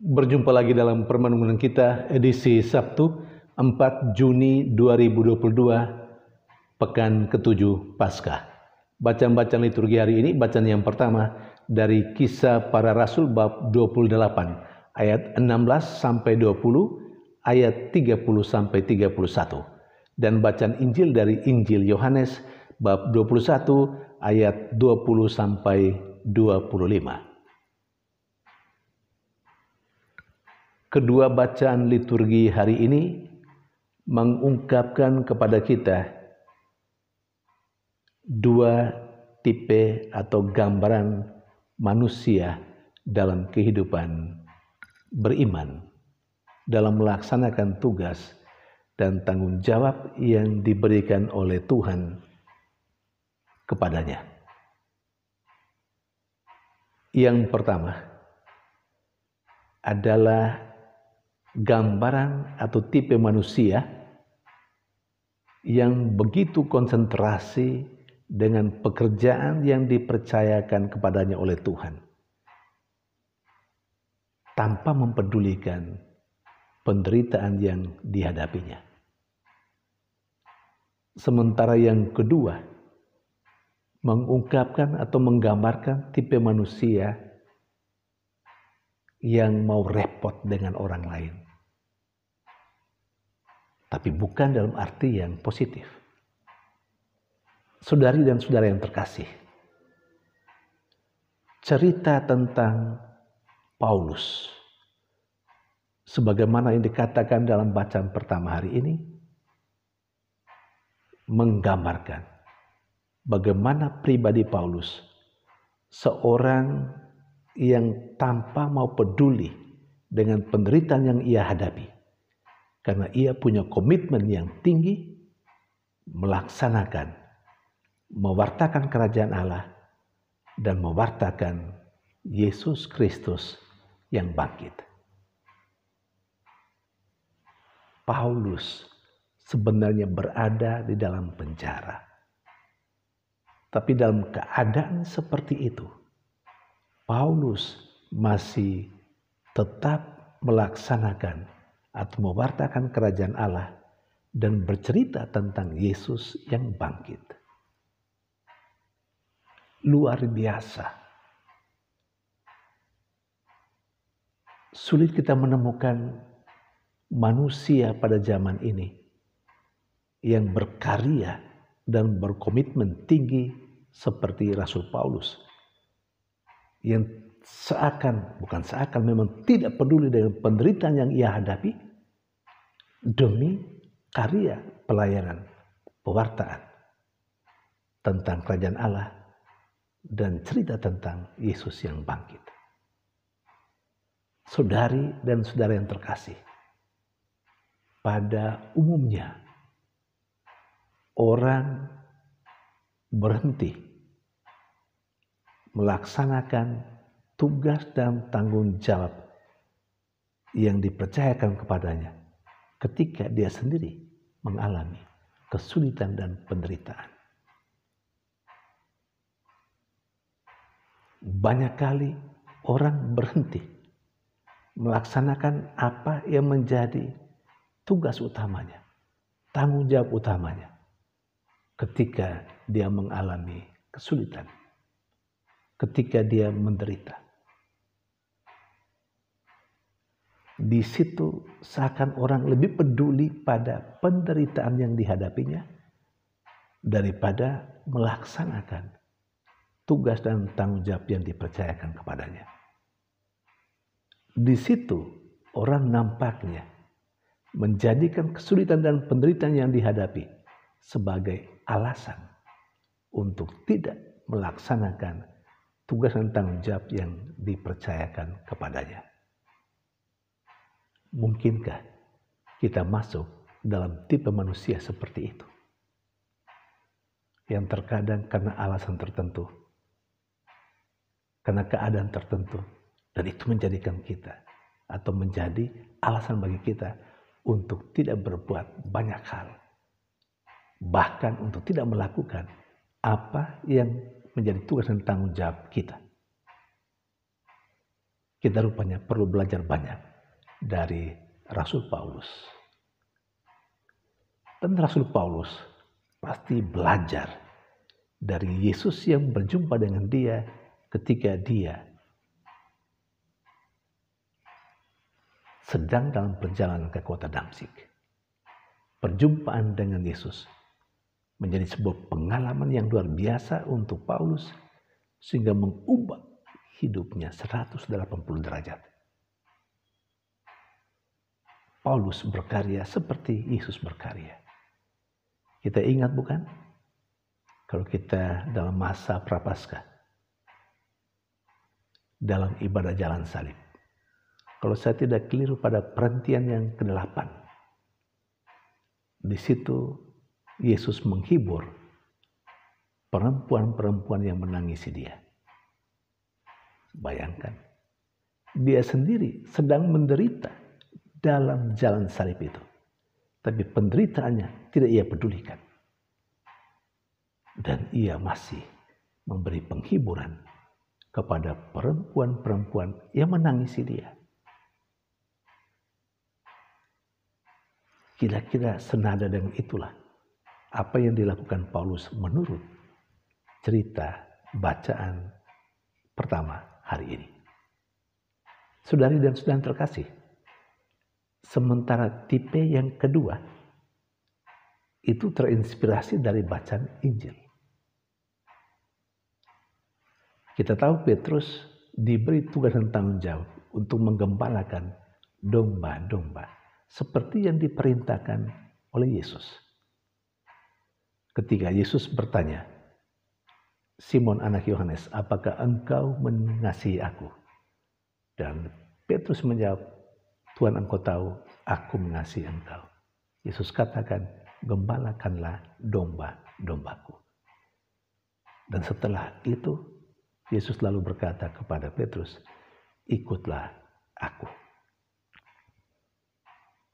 Berjumpa lagi dalam permenungan kita edisi Sabtu 4 Juni 2022, pekan ke-7 Paskah. Bacaan liturgi hari ini, bacaan yang pertama dari Kisah Para Rasul bab 28 ayat 16 sampai 20, ayat 30 sampai 31, dan bacaan Injil dari Injil Yohanes bab 21 ayat 20 sampai 25. Kedua bacaan liturgi hari ini mengungkapkan kepada kita dua tipe atau gambaran manusia dalam kehidupan beriman, dalam melaksanakan tugas dan tanggung jawab yang diberikan oleh Tuhan kepadanya. Yang pertama adalah gambaran atau tipe manusia yang begitu konsentrasi dengan pekerjaan yang dipercayakan kepadanya oleh Tuhan, tanpa mempedulikan penderitaan yang dihadapinya. Sementara yang kedua mengungkapkan atau menggambarkan tipe manusia yang mau repot dengan orang lain, tapi bukan dalam arti yang positif. Saudari dan saudara yang terkasih, cerita tentang Paulus sebagaimana yang dikatakan dalam bacaan pertama hari ini menggambarkan bagaimana pribadi Paulus, seorang yang tanpa mau peduli dengan penderitaan yang ia hadapi, karena ia punya komitmen yang tinggi melaksanakan, mewartakan kerajaan Allah dan mewartakan Yesus Kristus yang bangkit. Paulus sebenarnya berada di dalam penjara, tapi dalam keadaan seperti itu Paulus masih tetap melaksanakan atau mewartakan kerajaan Allah dan bercerita tentang Yesus yang bangkit. Luar biasa. Sulit kita menemukan manusia pada zaman ini yang berkarya dan berkomitmen tinggi seperti Rasul Paulus, yang memang tidak peduli dengan penderitaan yang ia hadapi demi karya pelayanan pewartaan tentang kerajaan Allah dan cerita tentang Yesus yang bangkit. Saudari dan saudara yang terkasih, pada umumnya orang berhenti melaksanakan tugas dan tanggung jawab yang dipercayakan kepadanya ketika dia sendiri mengalami kesulitan dan penderitaan. Banyak kali orang berhenti melaksanakan apa yang menjadi tugas utamanya, tanggung jawab utamanya ketika dia mengalami kesulitan, ketika dia menderita. Di situ seakan orang lebih peduli pada penderitaan yang dihadapinya daripada melaksanakan tugas dan tanggung jawab yang dipercayakan kepadanya. Di situ orang nampaknya menjadikan kesulitan dan penderitaan yang dihadapi sebagai alasan untuk tidak melaksanakan tugas dan tanggung jawab yang dipercayakan kepadanya. Mungkinkah kita masuk dalam tipe manusia seperti itu? Yang terkadang karena alasan tertentu, karena keadaan tertentu, dan itu menjadikan kita atau menjadi alasan bagi kita untuk tidak berbuat banyak hal, bahkan untuk tidak melakukan apa yang menjadi tugas dan tanggung jawab kita. Kita rupanya perlu belajar banyak dari Rasul Paulus. Dan Rasul Paulus pasti belajar dari Yesus yang berjumpa dengan dia ketika dia sedang dalam perjalanan ke kota Damsyik. Perjumpaan dengan Yesus menjadi sebuah pengalaman yang luar biasa untuk Paulus sehingga mengubah hidupnya 180 derajat. Paulus berkarya seperti Yesus berkarya. Kita ingat bukan? Kalau kita dalam masa Prapaskah, dalam ibadah jalan salib. Kalau saya tidak keliru pada perhentian yang ke-8. Di situ Yesus menghibur perempuan-perempuan yang menangisi dia. Bayangkan, dia sendiri sedang menderita dalam jalan salib itu. Tapi penderitaannya tidak ia pedulikan. Dan ia masih memberi penghiburan kepada perempuan-perempuan yang menangisi dia. Kira-kira senada dengan itulah apa yang dilakukan Paulus menurut cerita bacaan pertama hari ini. Saudari dan saudara terkasih, sementara tipe yang kedua itu terinspirasi dari bacaan Injil. Kita tahu Petrus diberi tugas dan tanggung jawab untuk menggembalakan domba-domba seperti yang diperintahkan oleh Yesus. Ketika Yesus bertanya, Simon anak Yohanes, apakah engkau mengasihi aku? Dan Petrus menjawab, Tuhan, engkau tahu aku mengasihi engkau. Yesus katakan, gembalakanlah domba-dombaku. Dan setelah itu, Yesus lalu berkata kepada Petrus, ikutlah aku.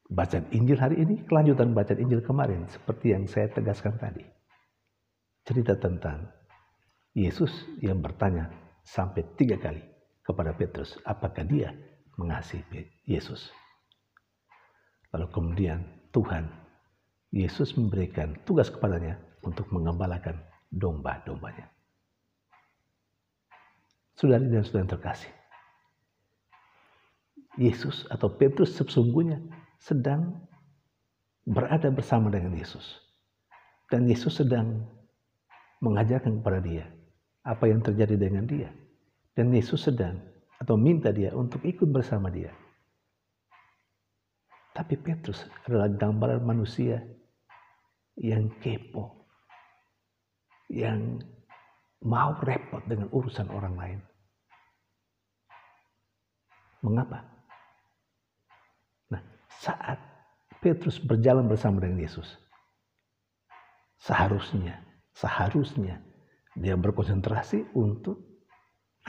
Bacaan Injil hari ini, kelanjutan bacaan Injil kemarin, seperti yang saya tegaskan tadi. Cerita tentang Yesus yang bertanya sampai 3 kali kepada Petrus, apakah dia mengasihi Yesus. Lalu kemudian Tuhan, Yesus memberikan tugas kepadanya untuk mengembalakan domba-dombanya. Saudari dan saudara terkasih, Yesus atau Petrus sesungguhnya sedang berada bersama dengan Yesus. Dan Yesus sedang mengajarkan kepada dia apa yang terjadi dengan dia. Dan Yesus sedang atau minta dia untuk ikut bersama dia. Tapi Petrus adalah gambaran manusia yang kepo, yang mau repot dengan urusan orang lain. Mengapa? Nah, saat Petrus berjalan bersama dengan Yesus, seharusnya dia berkonsentrasi untuk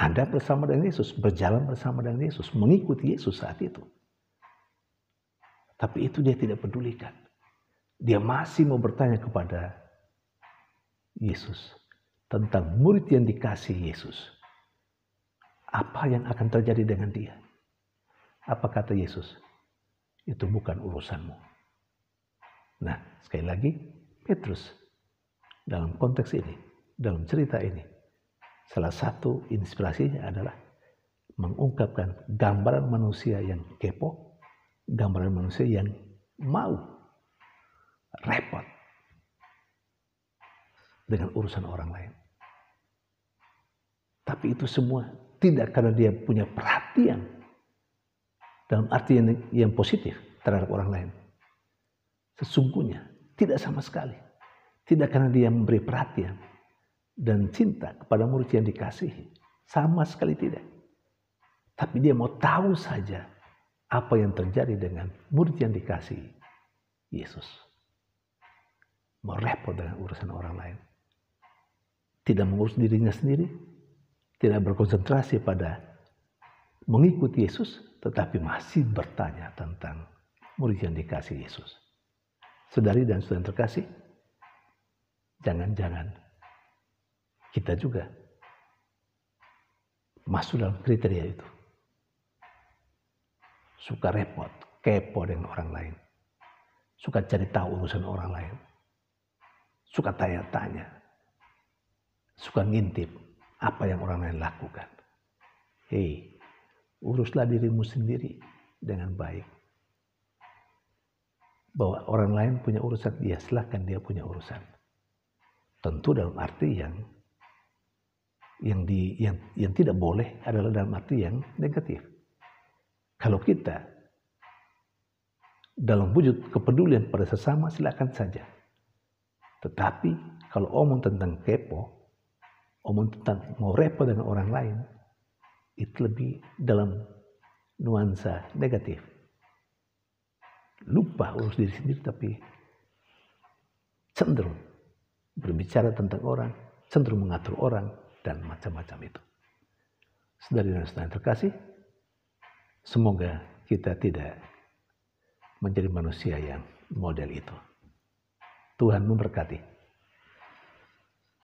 ada bersama dengan Yesus, berjalan bersama dengan Yesus, mengikuti Yesus saat itu. Tapi itu dia tidak pedulikan. Dia masih mau bertanya kepada Yesus tentang murid yang dikasih Yesus. Apa yang akan terjadi dengan dia? Apa kata Yesus? Itu bukan urusanmu. Nah, sekali lagi, Petrus dalam konteks ini, dalam cerita ini, salah satu inspirasinya adalah mengungkapkan gambaran manusia yang kepo, gambaran manusia yang mau repot dengan urusan orang lain. Tapi itu semua tidak karena dia punya perhatian dalam arti yang positif terhadap orang lain. Sesungguhnya tidak sama sekali. Tidak karena dia memberi perhatian dan cinta kepada murid yang dikasihi. Sama sekali tidak. Tapi dia mau tahu saja apa yang terjadi dengan murid yang dikasihi Yesus. Mau repot dengan urusan orang lain. Tidak mengurus dirinya sendiri. Tidak berkonsentrasi pada mengikuti Yesus, tetapi masih bertanya tentang murid yang dikasihi Yesus. Saudari dan saudara terkasih, jangan-jangan kita juga masuk dalam kriteria itu. suka repot, kepo dengan orang lain, suka cari tahu urusan orang lain, suka tanya-tanya, suka ngintip apa yang orang lain lakukan. Hei, uruslah dirimu sendiri dengan baik. Bahwa orang lain punya urusan, ya silahkan dia punya urusan. Tentu dalam arti yang tidak boleh adalah dalam arti yang negatif. Kalau kita dalam wujud kepedulian pada sesama, silakan saja. Tetapi kalau omong tentang kepo, omong tentang mau repot dengan orang lain, itu lebih dalam nuansa negatif. Lupa urus diri sendiri, tapi cenderung berbicara tentang orang, cenderung mengatur orang, dan macam-macam itu. Saudari dan saudara terkasih, semoga kita tidak menjadi manusia yang model itu. Tuhan memberkati.